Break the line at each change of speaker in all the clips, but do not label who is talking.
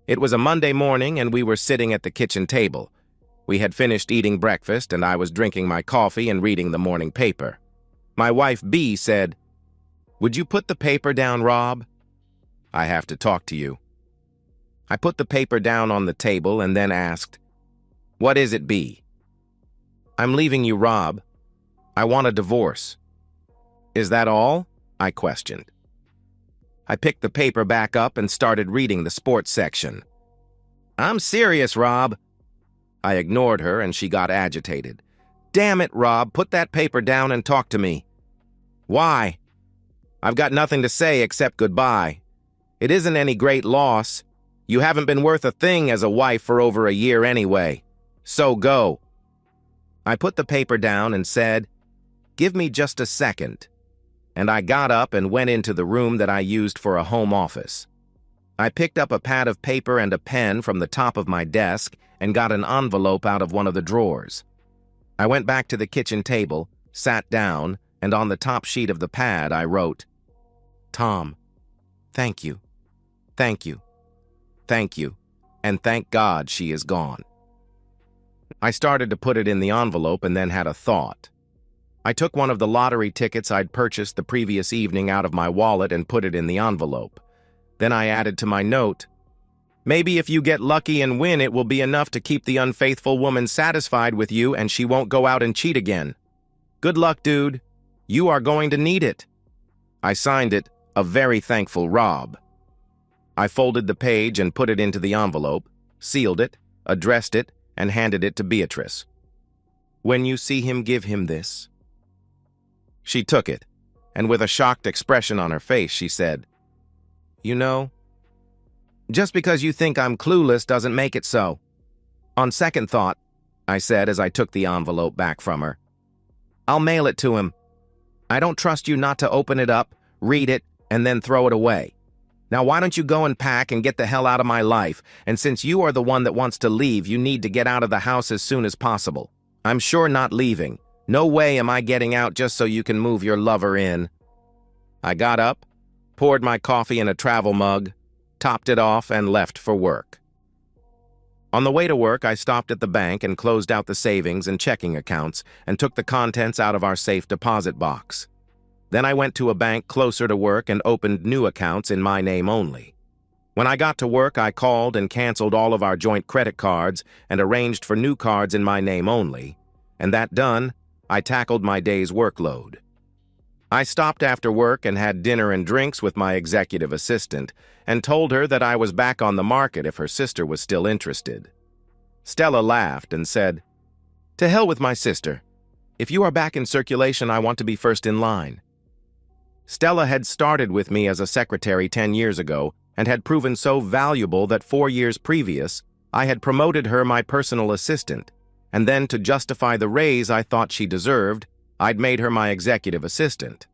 It was a Monday morning and we were sitting at the kitchen table. We had finished eating breakfast and I was drinking my coffee and reading the morning paper. My wife, B, said, "Would you put the paper down, Rob? I have to talk to you." I put the paper down on the table and then asked, "What is it, B?" "I'm leaving you, Rob. I want a divorce." "Is that all?" I questioned. I picked the paper back up and started reading the sports section. "I'm serious, Rob." I ignored her and she got agitated. "Damn it, Rob, put that paper down and talk to me." "Why?" "I've got nothing to say except goodbye. It isn't any great loss. You haven't been worth a thing as a wife for over a year anyway. So go." I put the paper down and said, "Give me just a second." And I got up and went into the room that I used for a home office. I picked up a pad of paper and a pen from the top of my desk and got an envelope out of one of the drawers. I went back to the kitchen table, sat down, and on the top sheet of the pad I wrote, "Tom, thank you, thank you, thank you, and thank God she is gone." I started to put it in the envelope and then had a thought. I took one of the lottery tickets I'd purchased the previous evening out of my wallet and put it in the envelope. Then I added to my note, "Maybe if you get lucky and win, it will be enough to keep the unfaithful woman satisfied with you and she won't go out and cheat again. Good luck, dude. You are going to need it." I signed it, "A very thankful Rob." I folded the page and put it into the envelope, sealed it, addressed it, and handed it to Beatrice. "When you see him, give him this." She took it, and with a shocked expression on her face, she said, "You know, just because you think I'm clueless doesn't make it so." "On second thought," I said as I took the envelope back from her, "I'll mail it to him. I don't trust you not to open it up, read it, and then throw it away. Now why don't you go and pack and get the hell out of my life, and since you are the one that wants to leave, you need to get out of the house as soon as possible. I'm sure not leaving. No way am I getting out just so you can move your lover in." I got up, poured my coffee in a travel mug, topped it off, and left for work. On the way to work, I stopped at the bank and closed out the savings and checking accounts and took the contents out of our safe deposit box. Then I went to a bank closer to work and opened new accounts in my name only. When I got to work, I called and canceled all of our joint credit cards and arranged for new cards in my name only, and that done, I tackled my day's workload. I stopped after work and had dinner and drinks with my executive assistant and told her that I was back on the market if her sister was still interested. Stella laughed and said, "To hell with my sister. If you are back in circulation, I want to be first in line." Stella had started with me as a secretary 10 years ago and had proven so valuable that 4 years previous, I had promoted her my personal assistant, and then to justify the raise I thought she deserved, I'd made her my executive assistant.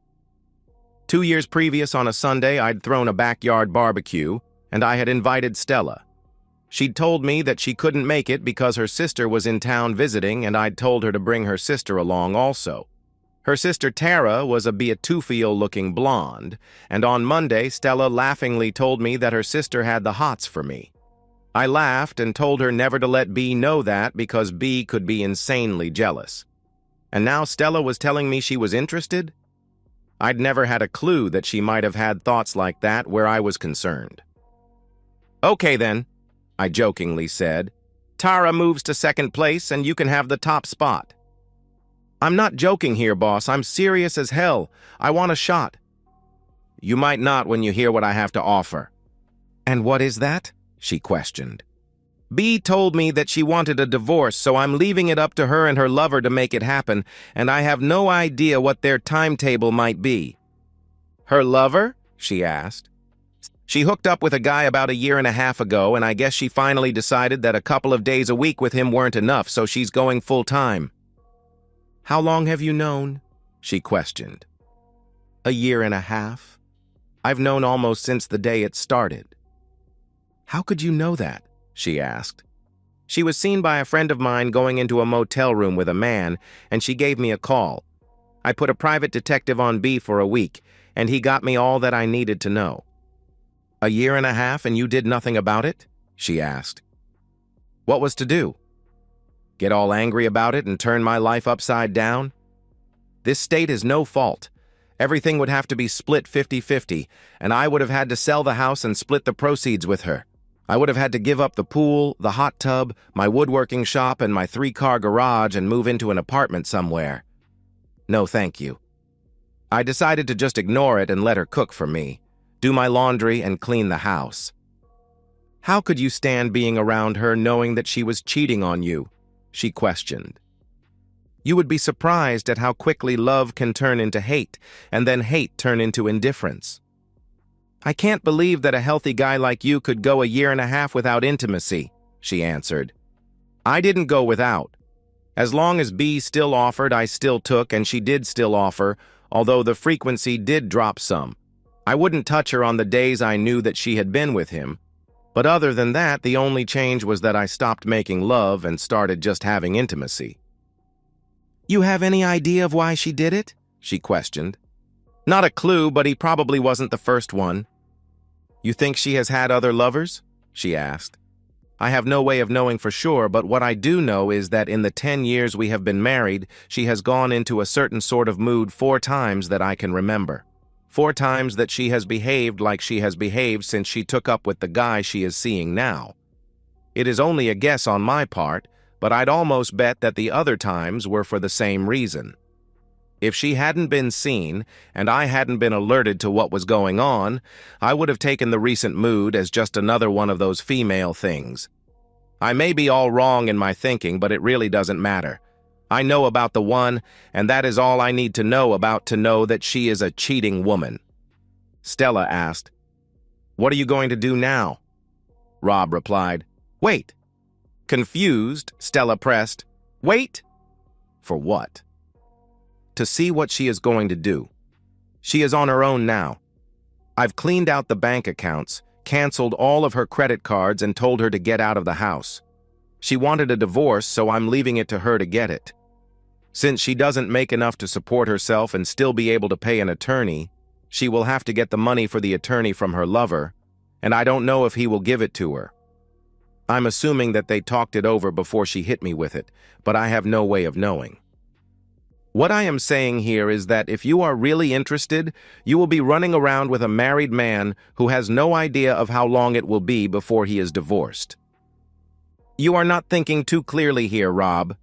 2 years previous on a Sunday, I'd thrown a backyard barbecue, and I had invited Stella. She'd told me that she couldn't make it because her sister was in town visiting, and I'd told her to bring her sister along also. Her sister Tara was a Beatufio-looking blonde, and on Monday, Stella laughingly told me that her sister had the hots for me. I laughed and told her never to let B know that because B could be insanely jealous. And now Stella was telling me she was interested? I'd never had a clue that she might have had thoughts like that where I was concerned. "Okay then," I jokingly said. "Tara moves to second place and you can have the top spot." "I'm not joking here, boss. I'm serious as hell. I want a shot." "You might not when you hear what I have to offer." "And what is that?" she questioned. "B told me that she wanted a divorce, so I'm leaving it up to her and her lover to make it happen, and I have no idea what their timetable might be." "Her lover?" she asked. "She hooked up with a guy about a year and a half ago, and I guess she finally decided that a couple of days a week with him weren't enough, so she's going full-time." "How long have you known?" she questioned. "A year and a half. I've known almost since the day it started." "How could you know that?" she asked. "She was seen by a friend of mine going into a motel room with a man, and she gave me a call. I put a private detective on B for a week, and he got me all that I needed to know." "A year and a half and you did nothing about it?" she asked. What was to do? Get all angry about it and turn my life upside down? This state is no fault. Everything would have to be split 50-50, and I would have had to sell the house and split the proceeds with her. I would have had to give up the pool, the hot tub, my woodworking shop, and my 3-car garage and move into an apartment somewhere. No, thank you. I decided to just ignore it and let her cook for me, do my laundry, and clean the house. How could you stand being around her knowing that she was cheating on you? She questioned. You would be surprised at how quickly love can turn into hate, and then hate turn into indifference. I can't believe that a healthy guy like you could go a year and a half without intimacy, she answered. I didn't go without. As long as B still offered, I still took, and she did still offer, although the frequency did drop some. I wouldn't touch her on the days I knew that she had been with him. But other than that, the only change was that I stopped making love and started just having intimacy. You have any idea of why she did it? She questioned. Not a clue, but he probably wasn't the first one. You think she has had other lovers? She asked. I have no way of knowing for sure, but what I do know is that in the 10 years we have been married, she has gone into a certain sort of mood 4 times that I can remember. 4 times that she has behaved like she has behaved since she took up with the guy she is seeing now. It is only a guess on my part, but I'd almost bet that the other times were for the same reason. If she hadn't been seen, and I hadn't been alerted to what was going on, I would have taken the recent mood as just another one of those female things. I may be all wrong in my thinking, but it really doesn't matter. I know about the one, and that is all I need to know about to know that she is a cheating woman. Stella asked, What are you going to do now? Rob replied, Wait. Confused, Stella pressed, Wait? For what? To see what she is going to do. She is on her own now. I've cleaned out the bank accounts, canceled all of her credit cards, and told her to get out of the house. She wanted a divorce, so I'm leaving it to her to get it. Since she doesn't make enough to support herself and still be able to pay an attorney, she will have to get the money for the attorney from her lover, and I don't know if he will give it to her. I'm assuming that they talked it over before she hit me with it, but I have no way of knowing. What I am saying here is that if you are really interested, you will be running around with a married man who has no idea of how long it will be before he is divorced. You are not thinking too clearly here, Rob.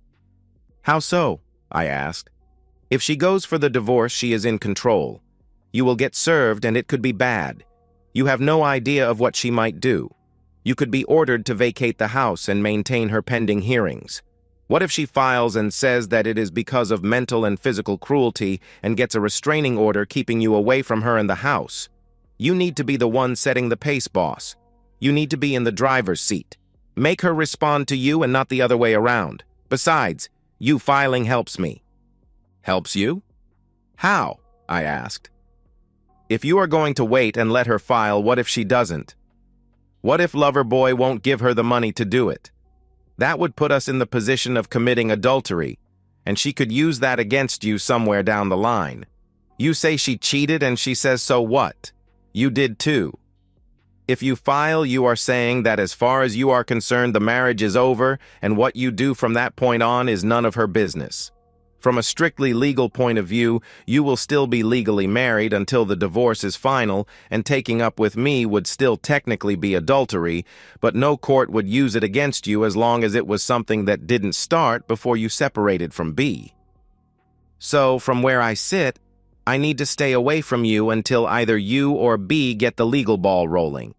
How so? I asked. If she goes for the divorce, she is in control. You will get served and it could be bad. You have no idea of what she might do. You could be ordered to vacate the house and maintain her pending hearings. What if she files and says that it is because of mental and physical cruelty and gets a restraining order keeping you away from her in the house? You need to be the one setting the pace, boss. You need to be in the driver's seat. Make her respond to you and not the other way around. Besides, you filing helps me. Helps you? How? I asked. If you are going to wait and let her file, what if she doesn't? What if Loverboy won't give her the money to do it? That would put us in the position of committing adultery, and she could use that against you somewhere down the line. You say she cheated and she says so what? You did too. If you file, you are saying that as far as you are concerned, the marriage is over, and what you do from that point on is none of her business. From a strictly legal point of view, you will still be legally married until the divorce is final, and taking up with me would still technically be adultery, but no court would use it against you as long as it was something that didn't start before you separated from B. So, from where I sit, I need to stay away from you until either you or B get the legal ball rolling.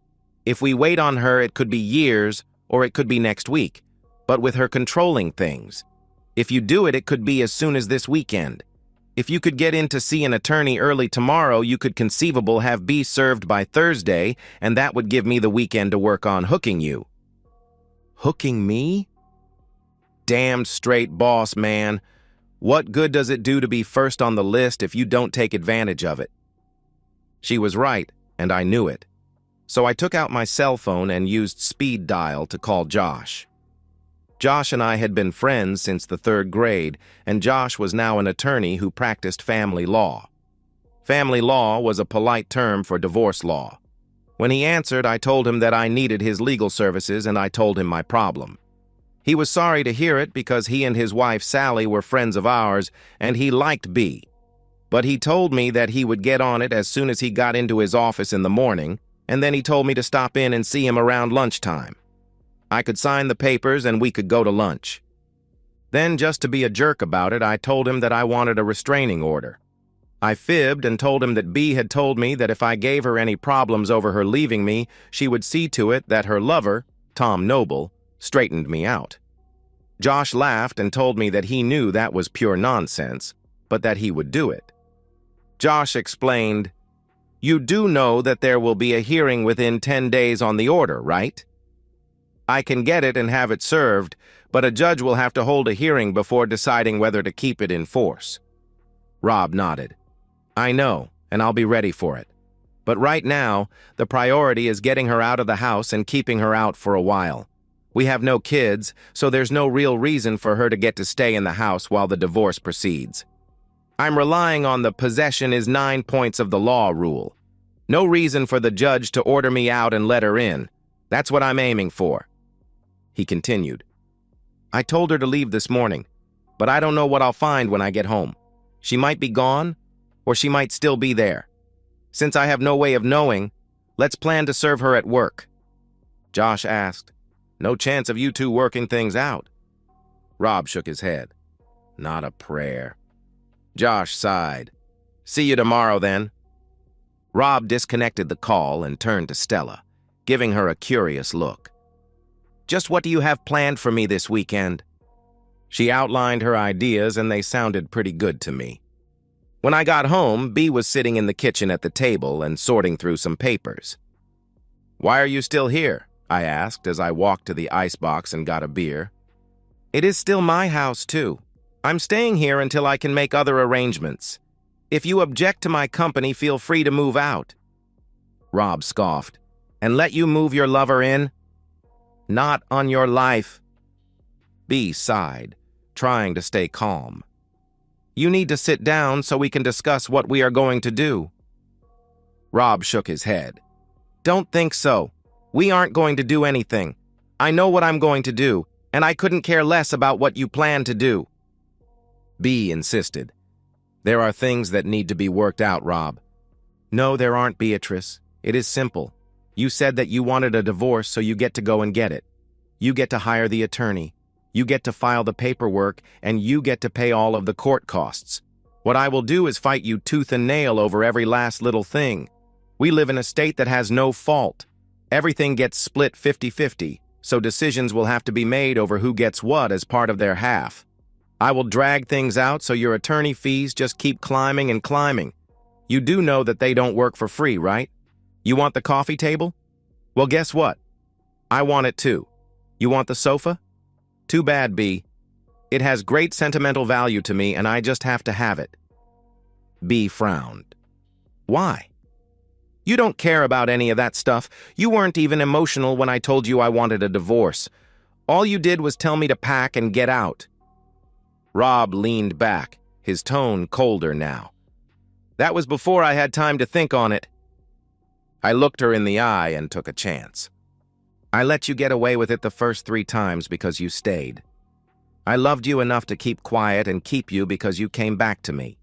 If we wait on her, it could be years, or it could be next week, but with her controlling things. If you do it, it could be as soon as this weekend. If you could get in to see an attorney early tomorrow, you could conceivable have B served by Thursday, and that would give me the weekend to work on hooking you. Hooking me? Damn straight boss, man. What good does it do to be first on the list if you don't take advantage of it? She was right, and I knew it. So I took out my cell phone and used speed dial to call Josh. Josh and I had been friends since the 3rd grade, and Josh was now an attorney who practiced family law. Family law was a polite term for divorce law. When he answered, I told him that I needed his legal services and I told him my problem. He was sorry to hear it because he and his wife Sally were friends of ours and he liked B. But he told me that he would get on it as soon as he got into his office in the morning, and then he told me to stop in and see him around lunchtime. I could sign the papers and we could go to lunch. Then, just to be a jerk about it, I told him that I wanted a restraining order. I fibbed and told him that B had told me that if I gave her any problems over her leaving me, she would see to it that her lover, Tom Noble, straightened me out. Josh laughed and told me that he knew that was pure nonsense, but that he would do it. Josh explained, "You do know that there will be a hearing within 10 days on the order, right? I can get it and have it served, but a judge will have to hold a hearing before deciding whether to keep it in force." Rob nodded. "I know, and I'll be ready for it. But right now, the priority is getting her out of the house and keeping her out for a while. We have no kids, so there's no real reason for her to get to stay in the house while the divorce proceeds. I'm relying on the possession is 9 points of the law rule. No reason for the judge to order me out and let her in. That's what I'm aiming for." He continued, "I told her to leave this morning, but I don't know what I'll find when I get home. She might be gone, or she might still be there. Since I have no way of knowing, let's plan to serve her at work." Josh asked, "No chance of you two working things out?" Rob shook his head. "Not a prayer." Josh sighed. "See you tomorrow, then." Rob disconnected the call and turned to Stella, giving her a curious look. "Just what do you have planned for me this weekend?" She outlined her ideas, and they sounded pretty good to me. When I got home, B was sitting in the kitchen at the table and sorting through some papers. "Why are you still here?" I asked as I walked to the icebox and got a beer. "It is still my house, too. I'm staying here until I can make other arrangements. If you object to my company, feel free to move out." Rob scoffed. "And let you move your lover in?" "Not on your life." B sighed, trying to stay calm. "You need to sit down so we can discuss what we are going to do." Rob shook his head. "Don't think so. We aren't going to do anything. I know what I'm going to do, and I couldn't care less about what you plan to do." B insisted. "There are things that need to be worked out, Rob." "No, there aren't, Beatrice. It is simple. You said that you wanted a divorce, so you get to go and get it. You get to hire the attorney. You get to file the paperwork, and you get to pay all of the court costs. What I will do is fight you tooth and nail over every last little thing. We live in a state that has no fault. Everything gets split 50-50, so decisions will have to be made over who gets what as part of their half. I will drag things out so your attorney fees just keep climbing and climbing. You do know that they don't work for free, right? You want the coffee table? Well, guess what? I want it too. You want the sofa? Too bad, B. It has great sentimental value to me, and I just have to have it." B frowned. "Why?" "You don't care about any of that stuff. You weren't even emotional when I told you I wanted a divorce. All you did was tell me to pack and get out." Rob leaned back, his tone colder now. "That was before I had time to think on it." I looked her in the eye and took a chance. "I let you get away with it the first 3 times because you stayed. I loved you enough to keep quiet and keep you because you came back to me."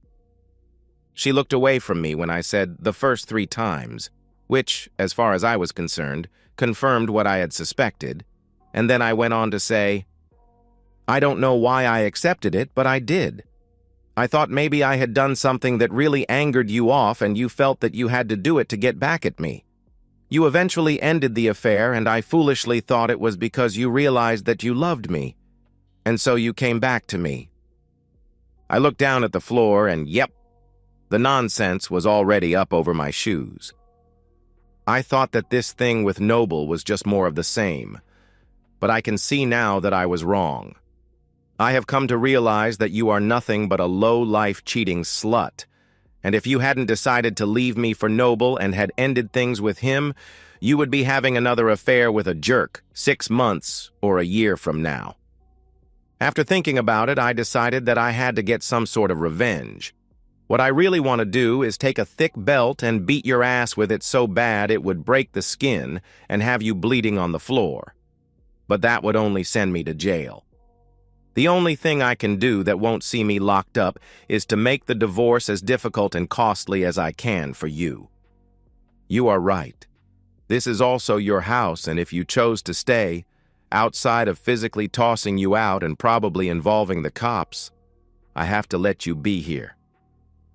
She looked away from me when I said the first 3 times, which, as far as I was concerned, confirmed what I had suspected, and then I went on to say, "I don't know why I accepted it, but I did. I thought maybe I had done something that really angered you off and you felt that you had to do it to get back at me. You eventually ended the affair, and I foolishly thought it was because you realized that you loved me, and so you came back to me." I looked down at the floor and, yep, the nonsense was already up over my shoes. I thought that this thing with Noble was just more of the same, but I can see now that I was wrong. I have come to realize that you are nothing but a low-life cheating slut, and if you hadn't decided to leave me for Noble and had ended things with him, you would be having another affair with a jerk 6 months or a year from now. After thinking about it, I decided that I had to get some sort of revenge. What I really want to do is take a thick belt and beat your ass with it so bad it would break the skin and have you bleeding on the floor. But that would only send me to jail. The only thing I can do that won't see me locked up is to make the divorce as difficult and costly as I can for you. You are right. This is also your house, and if you chose to stay, outside of physically tossing you out and probably involving the cops, I have to let you be here.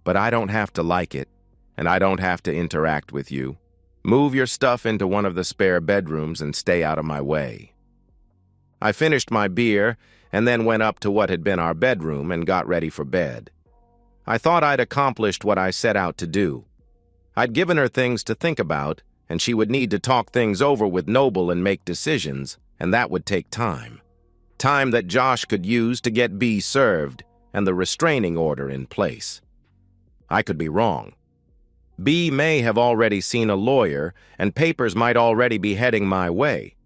But I don't have to like it, and I don't have to interact with you. Move your stuff into one of the spare bedrooms and stay out of my way. I finished my beer and then went up to what had been our bedroom and got ready for bed. I thought I'd accomplished what I set out to do. I'd given her things to think about, and she would need to talk things over with Noble and make decisions, and that would take time. Time that Josh could use to get B served and the restraining order in place. I could be wrong. B may have already seen a lawyer, and papers might already be heading my way,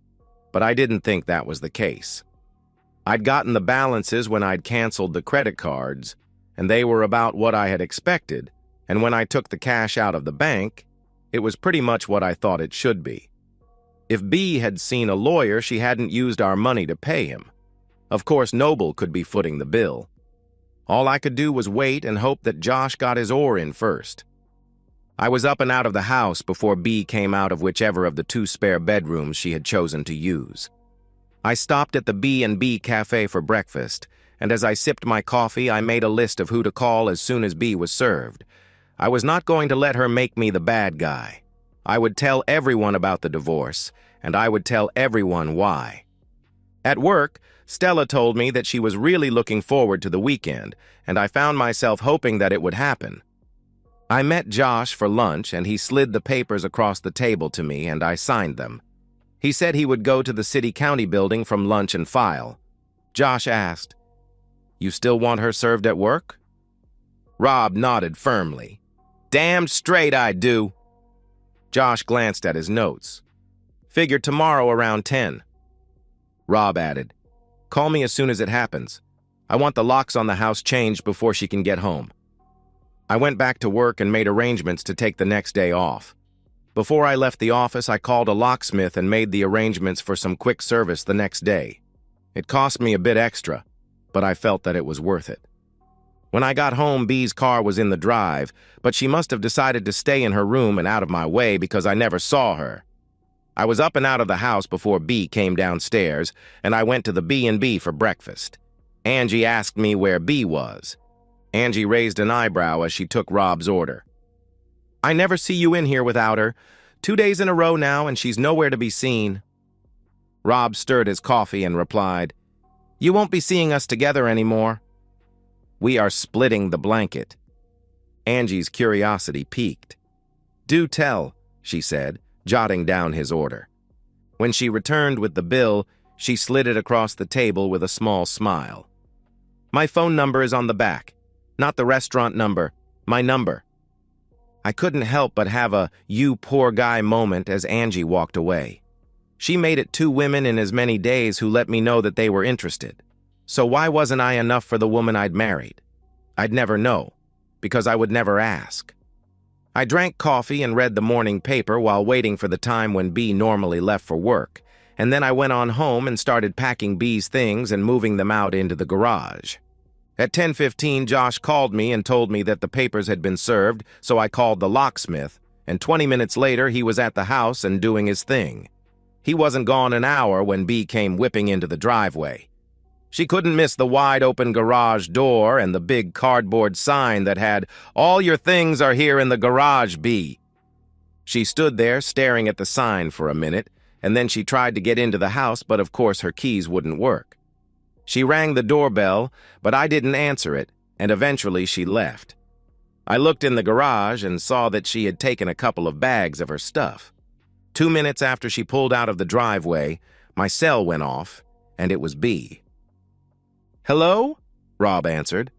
but I didn't think that was the case. I'd gotten the balances when I'd canceled the credit cards, and they were about what I had expected, and when I took the cash out of the bank, it was pretty much what I thought it should be. If B had seen a lawyer, she hadn't used our money to pay him. Of course, Noble could be footing the bill. All I could do was wait and hope that Josh got his oar in first. I was up and out of the house before B came out of whichever of the 2 spare bedrooms she had chosen to use. I stopped at the B&B Cafe for breakfast, and as I sipped my coffee, I made a list of who to call as soon as B was served. I was not going to let her make me the bad guy. I would tell everyone about the divorce, and I would tell everyone why. At work, Stella told me that she was really looking forward to the weekend, and I found myself hoping that it would happen. I met Josh for lunch, and he slid the papers across the table to me, and I signed them. He said he would go to the city-county building from lunch and file. Josh asked, "You still want her served at work?" Rob nodded firmly. "Damn straight I do." Josh glanced at his notes. "Figure tomorrow around 10. Rob added, "Call me as soon as it happens. I want the locks on the house changed before she can get home." I went back to work and made arrangements to take the next day off. Before I left the office, I called a locksmith and made the arrangements for some quick service the next day. It cost me a bit extra, but I felt that it was worth it. When I got home, B's car was in the drive, but she must have decided to stay in her room and out of my way because I never saw her. I was up and out of the house before B came downstairs, and I went to the B&B for breakfast. Angie asked me where B was. Angie raised an eyebrow as she took Rob's order. "I never see you in here without her. 2 days in a row now, and she's nowhere to be seen." Rob stirred his coffee and replied, "You won't be seeing us together anymore." "We are splitting the blanket." Angie's curiosity piqued. "Do tell," she said, jotting down his order. When she returned with the bill, she slid it across the table with a small smile. "My phone number is on the back. Not the restaurant number, my number." I couldn't help but have a "you poor guy" moment as Angie walked away. She made it 2 women in as many days who let me know that they were interested. So why wasn't I enough for the woman I'd married? I'd never know, because I would never ask. I drank coffee and read the morning paper while waiting for the time when B normally left for work, and then I went on home and started packing B's things and moving them out into the garage. At 10:15, Josh called me and told me that the papers had been served, so I called the locksmith, and 20 minutes later he was at the house and doing his thing. He wasn't gone an hour when B came whipping into the driveway. She couldn't miss the wide-open garage door and the big cardboard sign that had, "All your things are here in the garage, B." She stood there staring at the sign for a minute, and then she tried to get into the house, but of course her keys wouldn't work. She rang the doorbell, but I didn't answer it, and eventually she left. I looked in the garage and saw that she had taken a couple of bags of her stuff. 2 minutes after she pulled out of the driveway, my cell went off, and it was B. "Hello?" Rob answered.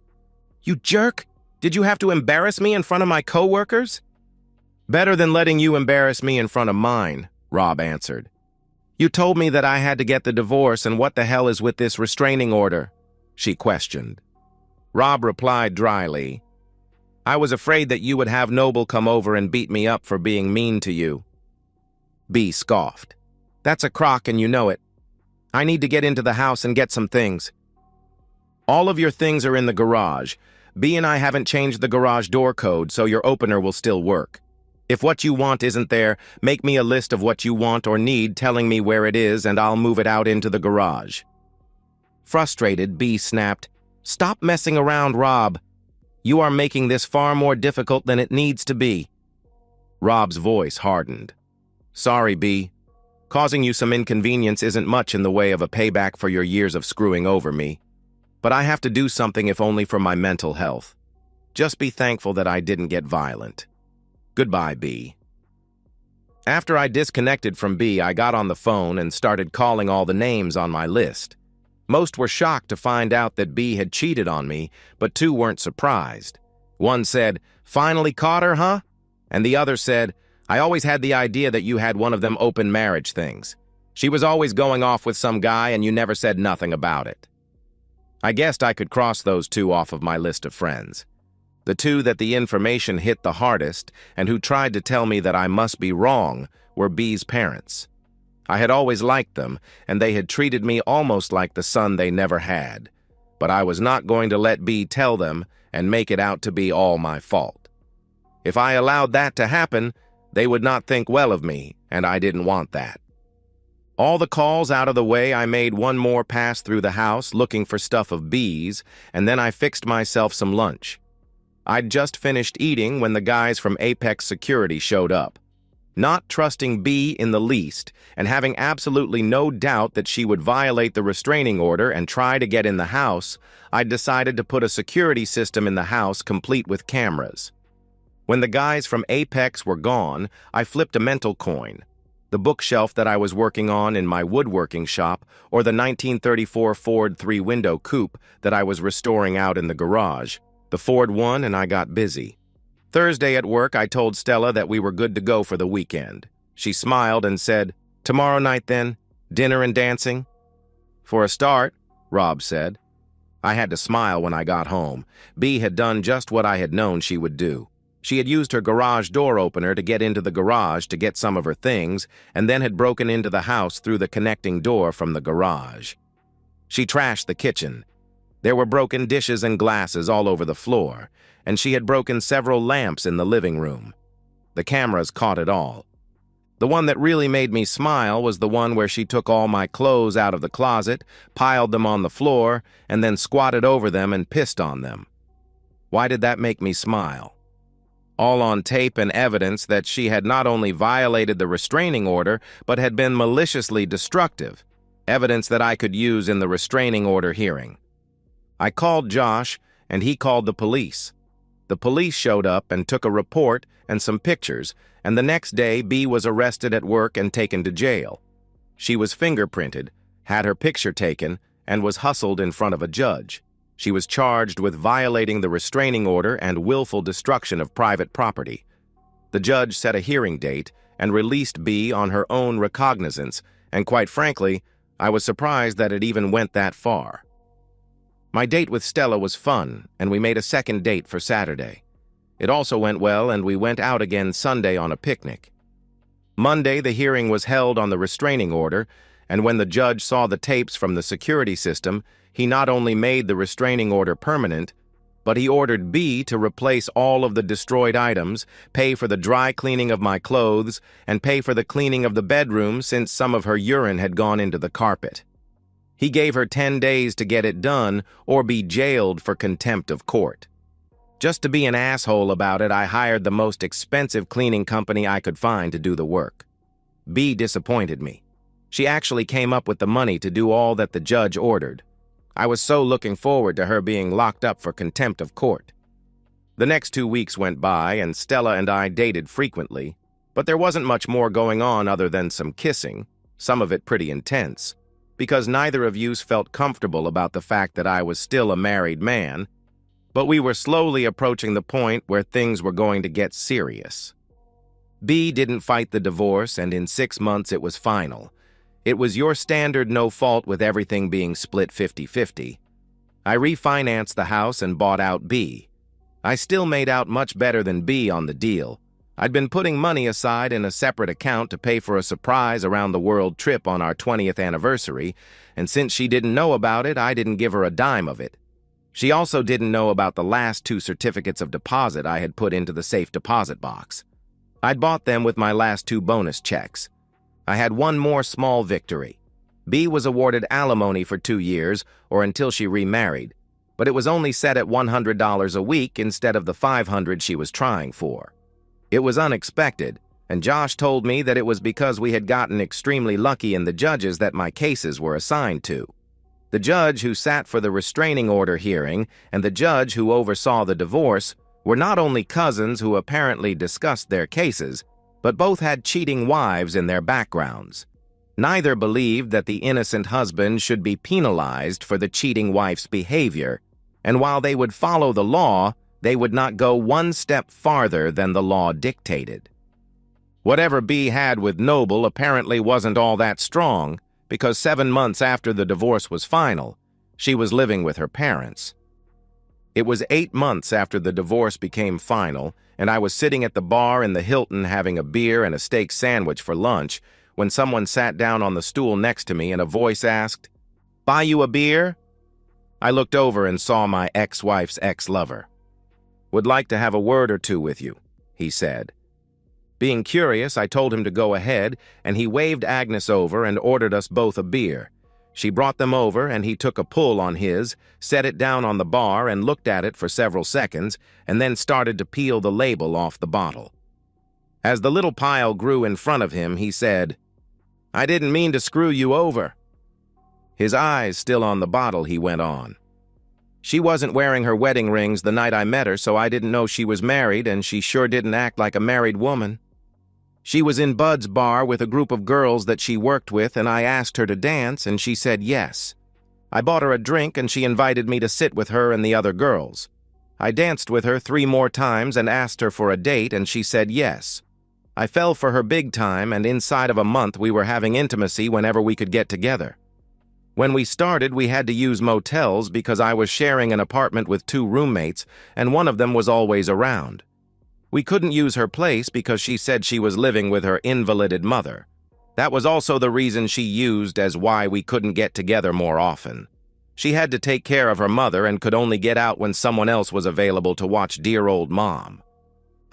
"You jerk! Did you have to embarrass me in front of my coworkers?" "Better than letting you embarrass me in front of mine," Rob answered. "You told me that I had to get the divorce, and what the hell is with this restraining order?" she questioned. Rob replied dryly, I was afraid that you would have Noble come over and beat me up for being mean to you." B scoffed. "That's a crock and you know it. I need to get into the house and get some things." "All of your things are in the garage. B and I haven't changed the garage door code, so your opener will still work. If what you want isn't there, make me a list of what you want or need, telling me where it is, and I'll move it out into the garage." Frustrated, B snapped, "Stop messing around, Rob. You are making this far more difficult than it needs to be." Rob's voice hardened. "Sorry, B. Causing you some inconvenience isn't much in the way of a payback for your years of screwing over me. But I have to do something if only for my mental health. Just be thankful that I didn't get violent. Goodbye, B." After I disconnected from B, I got on the phone and started calling all the names on my list. Most were shocked to find out that B had cheated on me, but 2 weren't surprised. One said, "Finally caught her, huh?" And the other said, "I always had the idea that you had one of them open marriage things. She was always going off with some guy and you never said nothing about it." I guessed I could cross those 2 off of my list of friends. The 2 that the information hit the hardest and who tried to tell me that I must be wrong were B's parents. I had always liked them, and they had treated me almost like the son they never had. But I was not going to let B tell them and make it out to be all my fault. If I allowed that to happen, they would not think well of me, and I didn't want that. All the calls out of the way, I made one more pass through the house looking for stuff of B's, and then I fixed myself some lunch. I'd just finished eating when the guys from Apex Security showed up. Not trusting B in the least, and having absolutely no doubt that she would violate the restraining order and try to get in the house, I'd decided to put a security system in the house complete with cameras. When the guys from Apex were gone, I flipped a mental coin. The bookshelf that I was working on in my woodworking shop, or the 1934 Ford 3-window coupe that I was restoring out in the garage. The Ford won and I got busy. Thursday at work, I told Stella that we were good to go for the weekend. She smiled and said, "Tomorrow night then? Dinner and dancing?" "For a start," Rob said. I had to smile when I got home. B had done just what I had known she would do. She had used her garage door opener to get into the garage to get some of her things, and then had broken into the house through the connecting door from the garage. She trashed the kitchen. There were broken dishes and glasses all over the floor, and she had broken several lamps in the living room. The cameras caught it all. The one that really made me smile was the one where she took all my clothes out of the closet, piled them on the floor, and then squatted over them and pissed on them. Why did that make me smile? All on tape and evidence that she had not only violated the restraining order, but had been maliciously destructive, evidence that I could use in the restraining order hearing. I called Josh, and he called the police. The police showed up and took a report and some pictures, and the next day B was arrested at work and taken to jail. She was fingerprinted, had her picture taken, and was hustled in front of a judge. She was charged with violating the restraining order and willful destruction of private property. The judge set a hearing date and released B on her own recognizance, and quite frankly, I was surprised that it even went that far. My date with Stella was fun, and we made a second date for Saturday. It also went well, and we went out again Sunday on a picnic. Monday, the hearing was held on the restraining order, and when the judge saw the tapes from the security system, he not only made the restraining order permanent, but he ordered B to replace all of the destroyed items, pay for the dry cleaning of my clothes, and pay for the cleaning of the bedroom since some of her urine had gone into the carpet. He gave her 10 days to get it done or be jailed for contempt of court. Just to be an asshole about it, I hired the most expensive cleaning company I could find to do the work. B disappointed me. She actually came up with the money to do all that the judge ordered. I was so looking forward to her being locked up for contempt of court. The next 2 weeks went by, and Stella and I dated frequently, but there wasn't much more going on other than some kissing, some of it pretty intense, because neither of us felt comfortable about the fact that I was still a married man, but we were slowly approaching the point where things were going to get serious. B didn't fight the divorce, and in 6 months it was final. It was your standard no fault with everything being split 50-50. I refinanced the house and bought out B. I still made out much better than B on the deal. I'd been putting money aside in a separate account to pay for a surprise around-the-world trip on our 20th anniversary, and since she didn't know about it, I didn't give her a dime of it. She also didn't know about the last 2 certificates of deposit I had put into the safe deposit box. I'd bought them with my last 2 bonus checks. I had one more small victory. B was awarded alimony for 2 years, or until she remarried, but it was only set at $100 a week instead of the $500 she was trying for. It was unexpected, and Josh told me that it was because we had gotten extremely lucky in the judges that my cases were assigned to. The judge who sat for the restraining order hearing and the judge who oversaw the divorce were not only cousins who apparently discussed their cases, but both had cheating wives in their backgrounds. Neither believed that the innocent husband should be penalized for the cheating wife's behavior, and while they would follow the law, they would not go one step farther than the law dictated. Whatever B had with Noble apparently wasn't all that strong, because 7 months after the divorce was final, she was living with her parents. It was 8 months after the divorce became final, and I was sitting at the bar in the Hilton having a beer and a steak sandwich for lunch when someone sat down on the stool next to me and a voice asked, "Buy you a beer?" I looked over and saw my ex-wife's ex-lover. "Would like to have a word or two with you," he said. Being curious, I told him to go ahead, and he waved Agnes over and ordered us both a beer. She brought them over, and he took a pull on his, set it down on the bar and looked at it for several seconds, and then started to peel the label off the bottle. As the little pile grew in front of him, he said, "I didn't mean to screw you over." His eyes still on the bottle, he went on. "She wasn't wearing her wedding rings the night I met her, so I didn't know she was married, and she sure didn't act like a married woman. She was in Bud's bar with a group of girls that she worked with, and I asked her to dance, and she said yes. I bought her a drink, and she invited me to sit with her and the other girls. I danced with her 3 more times and asked her for a date, and she said yes. I fell for her big time, and inside of a month we were having intimacy whenever we could get together. When we started, we had to use motels because I was sharing an apartment with 2 roommates, and one of them was always around. We couldn't use her place because she said she was living with her invalided mother. That was also the reason she used as why we couldn't get together more often. She had to take care of her mother and could only get out when someone else was available to watch dear old Mom.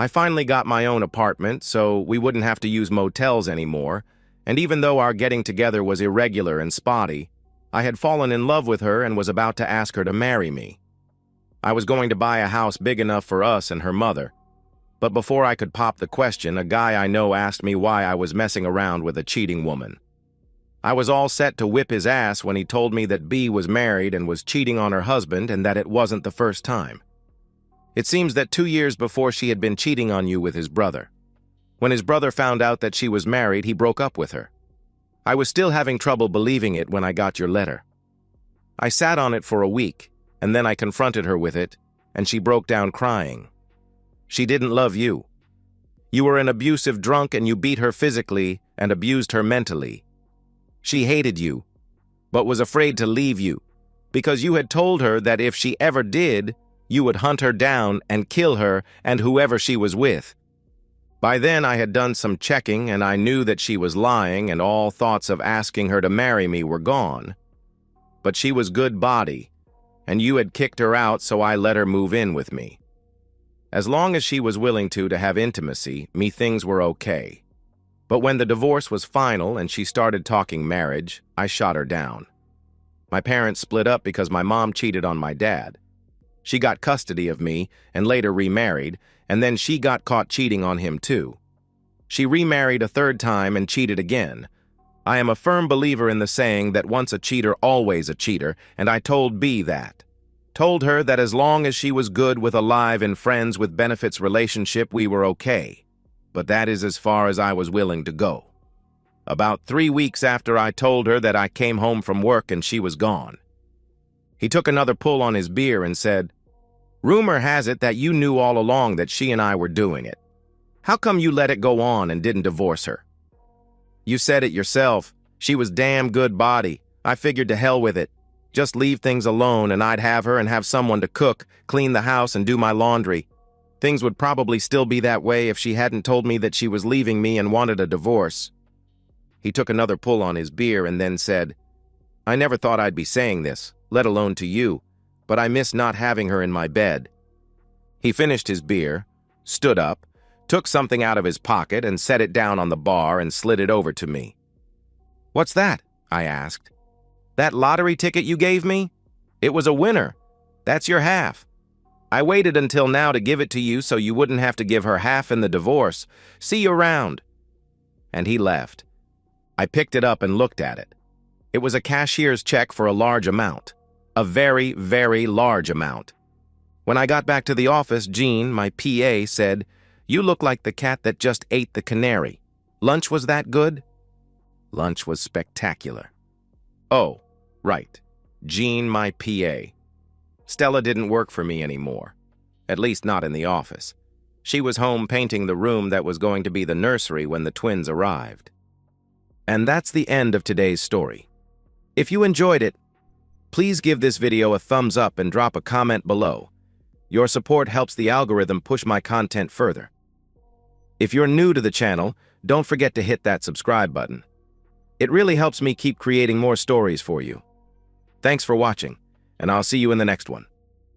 I finally got my own apartment, so we wouldn't have to use motels anymore, and even though our getting together was irregular and spotty, I had fallen in love with her and was about to ask her to marry me. I was going to buy a house big enough for us and her mother. But before I could pop the question, a guy I know asked me why I was messing around with a cheating woman. I was all set to whip his ass when he told me that B was married and was cheating on her husband and that it wasn't the first time. It seems that 2 years before she had been cheating on you with his brother. When his brother found out that she was married, he broke up with her. I was still having trouble believing it when I got your letter. I sat on it for a week, and then I confronted her with it, and she broke down crying. She didn't love you. You were an abusive drunk and you beat her physically and abused her mentally. She hated you, but was afraid to leave you, because you had told her that if she ever did, you would hunt her down and kill her and whoever she was with. By then I had done some checking and I knew that she was lying and all thoughts of asking her to marry me were gone. But she was good body, and you had kicked her out, so I let her move in with me. As long as she was willing to have intimacy, things were okay. But when the divorce was final and she started talking marriage, I shot her down. My parents split up because my mom cheated on my dad. She got custody of me and later remarried, and then she got caught cheating on him too. She remarried a 3rd time and cheated again. I am a firm believer in the saying that once a cheater, always a cheater, and I told B that. Told her that as long as she was good with a live and friends with benefits relationship, we were okay. But that is as far as I was willing to go. About 3 weeks after I told her that, I came home from work and she was gone. He took another pull on his beer and said, "Rumor has it that you knew all along that she and I were doing it. How come you let it go on and didn't divorce her? You said it yourself. She was damn good body. I figured to hell with it. Just leave things alone and I'd have her and have someone to cook, clean the house, and do my laundry. Things would probably still be that way if she hadn't told me that she was leaving me and wanted a divorce. He took another pull on his beer and then said, I never thought I'd be saying this, let alone to you, but I miss not having her in my bed. He finished his beer, stood up, took something out of his pocket and set it down on the bar and slid it over to me. What's that? I asked. That lottery ticket you gave me? It was a winner. That's your half. I waited until now to give it to you so you wouldn't have to give her half in the divorce. See you around. And he left. I picked it up and looked at it. It was a cashier's check for a large amount. A very, very large amount. When I got back to the office, Jean, my PA, said, You look like the cat that just ate the canary. Lunch was that good? Lunch was spectacular. Oh, right. Jean, my PA. Stella didn't work for me anymore. At least not in the office. She was home painting the room that was going to be the nursery when the twins arrived. And that's the end of today's story. If you enjoyed it, please give this video a thumbs up and drop a comment below. Your support helps the algorithm push my content further. If you're new to the channel, don't forget to hit that subscribe button. It really helps me keep creating more stories for you. Thanks for watching, and I'll see you in the next one.